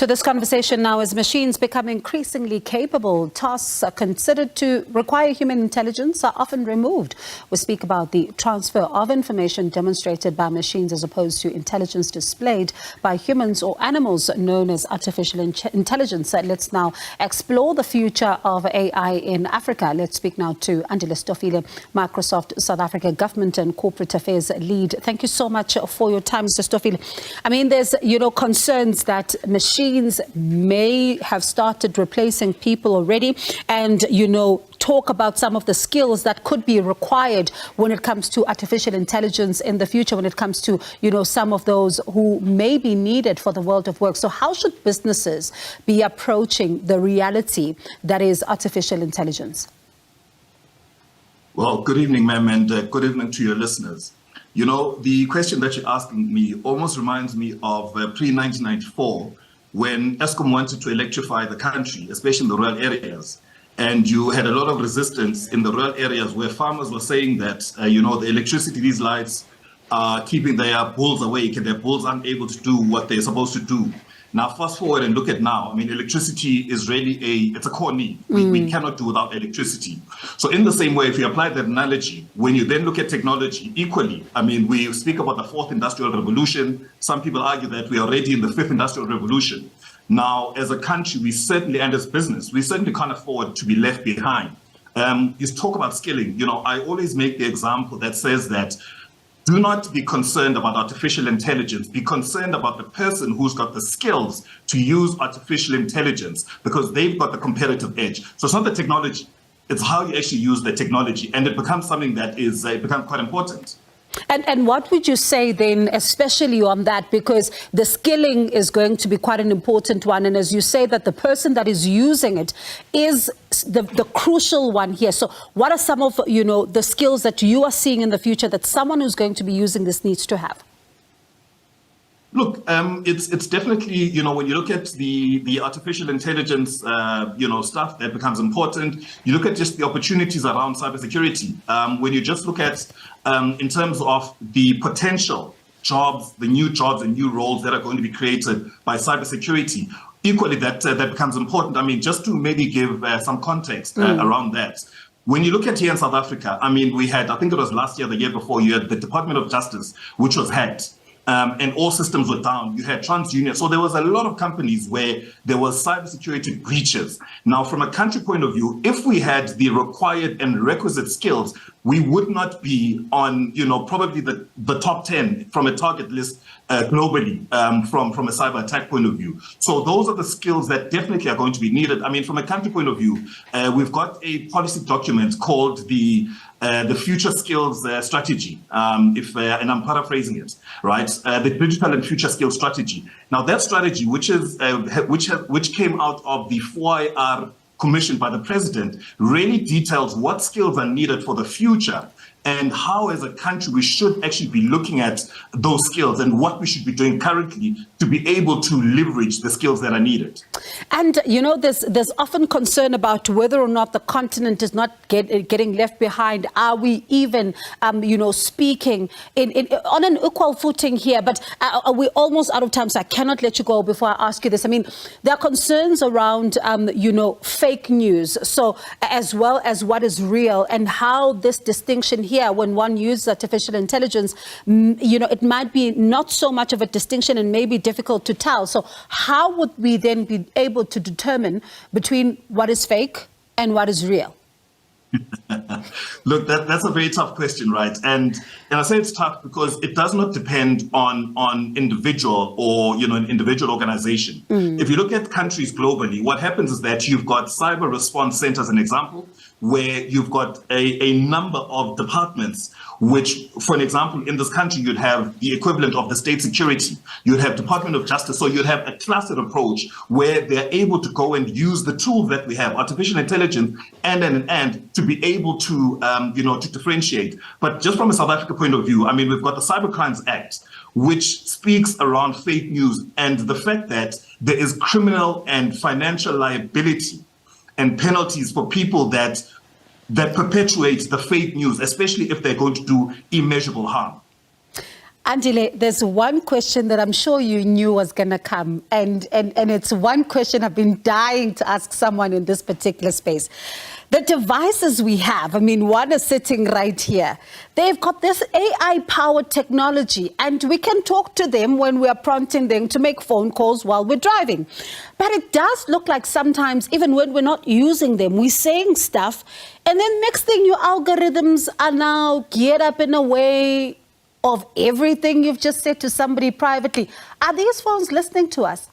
to this conversation now. As machines become increasingly capable, tasks are considered to require human intelligence are often removed. We speak about the transfer of information demonstrated by machines as opposed to intelligence displayed by humans or animals, known as artificial intelligence. Let's now explore the future of AI in Africa. Let's speak now to Andile Stofile, Microsoft South Africa Government and Corporate Affairs Lead. Thank you so much for your time, Mr. Stofile. I mean, there's, concerns that machines may have started replacing people already, and, talk about some of the skills that could be required when it comes to artificial intelligence in the future, when it comes to, some of those who may be needed for the world of work. So how should businesses be approaching the reality that is artificial intelligence? Well, good evening, ma'am, and good evening to your listeners. The question that you're asking me almost reminds me of pre-1994, when Eskom wanted to electrify the country, especially in the rural areas. And you had a lot of resistance in the rural areas where farmers were saying that, the electricity, these lights are keeping their bulls awake and their bulls aren't able to do what they're supposed to do. Now, fast forward and look at now. I mean, electricity is really it's a core need. We cannot do without electricity. So in the same way, if you apply that analogy, when you then look at technology equally, I mean, we speak about the fourth industrial revolution. Some people argue that we are already in the fifth industrial revolution. Now, as a country, and as business, we certainly can't afford to be left behind. You talk about skilling. I always make the example that says that do not be concerned about artificial intelligence. Be concerned about the person who's got the skills to use artificial intelligence, because they've got the competitive edge. So it's not the technology, it's how you actually use the technology. And it becomes something that it becomes quite important. And what would you say then, especially on that, because the skilling is going to be quite an important one. And as you say, that the person that is using it is the crucial one here. So what are some of, the skills that you are seeing in the future that someone who's going to be using this needs to have? Look, it's definitely, when you look at the artificial intelligence, stuff that becomes important, you look at just the opportunities around cybersecurity. When you just look at, in terms of the potential jobs, the new jobs and new roles that are going to be created by cybersecurity, equally that becomes important. I mean, just to maybe give some context around that. When you look at here in South Africa, I mean, we had, I think it was last year, the year before, you had the Department of Justice, which was hacked. And all systems were down. You had TransUnion. So there was a lot of companies where there was cybersecurity breaches. Now, from a country point of view, if we had the required and requisite skills, we would not be on, probably the top 10 from a target list globally from a cyber attack point of view. So those are the skills that definitely are going to be needed. I mean, from a country point of view, we've got a policy document called the Future Skills Strategy, and I'm paraphrasing it, right? The Digital and Future Skills Strategy. Now, that strategy, which came out of the 4IR commissioned by the president, really details what skills are needed for the future and how, as a country, we should actually be looking at those skills and what we should be doing currently to be able to leverage the skills that are needed. And, there's often concern about whether or not the continent is not getting left behind. Are we even, speaking on an equal footing here? But we're almost out of time, so I cannot let you go before I ask you this. I mean, there are concerns around, fake news, so as well as what is real, and how this distinction here, when one uses artificial intelligence, it might be not so much of a distinction and maybe difficult to tell. So how would we then be able to determine between what is fake and what is real? Look, that's a very tough question, right? And I say it's tough because it does not depend on individual or, an individual organization. If you look at countries globally, what happens is that you've got cyber response centers, an example, where you've got a number of departments, which, for an example, in this country, you'd have the equivalent of the state security. You'd have Department of Justice. So you'd have a clustered approach where they're able to go and use the tools that we have, artificial intelligence, and to be able to, to differentiate. But just from a South Africa point of view, I mean, we've got the Cybercrimes Act, which speaks around fake news and the fact that there is criminal and financial liability and penalties for people that perpetuate the fake news, especially if they're going to do immeasurable harm. Andile, there's one question that I'm sure you knew was going to come, and it's one question I've been dying to ask someone in this particular space. The devices we have, I mean, one is sitting right here. They've got this AI-powered technology, and we can talk to them when we are prompting them to make phone calls while we're driving. But it does look like sometimes, even when we're not using them, we're saying stuff, and then next thing, your algorithms are now geared up in a way of everything you've just said to somebody privately. Are these phones listening to us?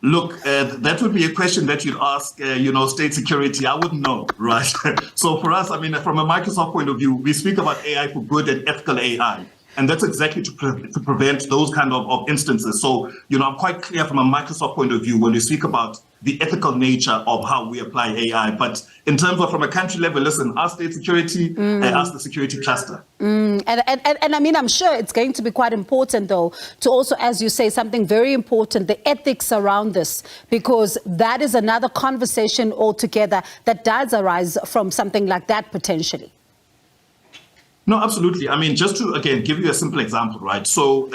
Look, that would be a question that you'd ask, state security. I wouldn't know, right? So for us, I mean, from a Microsoft point of view, we speak about AI for good and ethical AI. And that's exactly to prevent those kind of instances. So, I'm quite clear from a Microsoft point of view when we speak about the ethical nature of how we apply AI. But in terms of from a country level, listen, ask state security, ask the security cluster. And I mean, I'm sure it's going to be quite important, though, to also, as you say, something very important, the ethics around this, because that is another conversation altogether that does arise from something like that potentially. No, absolutely. I mean, just to, again, give you a simple example, right? So,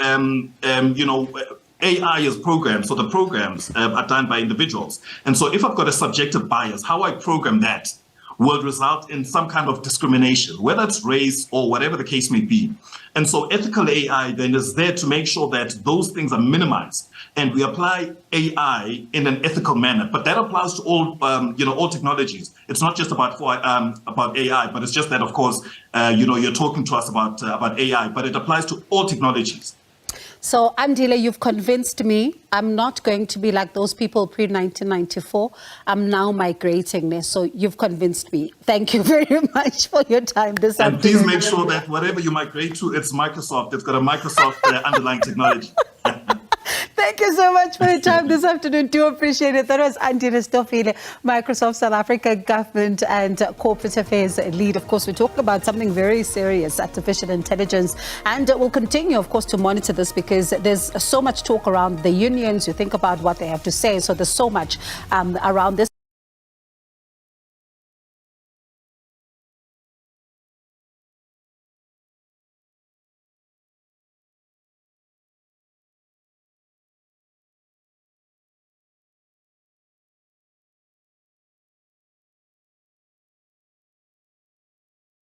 AI is programmed, so the programs are done by individuals. And so if I've got a subjective bias, how I program that will result in some kind of discrimination, whether it's race or whatever the case may be. And so ethical AI then is there to make sure that those things are minimized. And we apply AI in an ethical manner, but that applies to all technologies. It's not just about AI, but it's just that, of course, you're talking to us about AI, but it applies to all technologies. So, Andile, you've convinced me. I'm not going to be like those people pre-1994. I'm now migrating there. So you've convinced me. Thank you very much for your time this afternoon. And please make sure that whatever you migrate to, it's Microsoft. It's got a Microsoft underlying technology. Thank you so much for your time this afternoon. Do appreciate it. That was Andile Stofile, Microsoft South Africa Government and Corporate Affairs lead. Of course, we're talking about something very serious, artificial intelligence. And we'll continue, of course, to monitor this because there's so much talk around the unions. You think about what they have to say. So there's so much around this.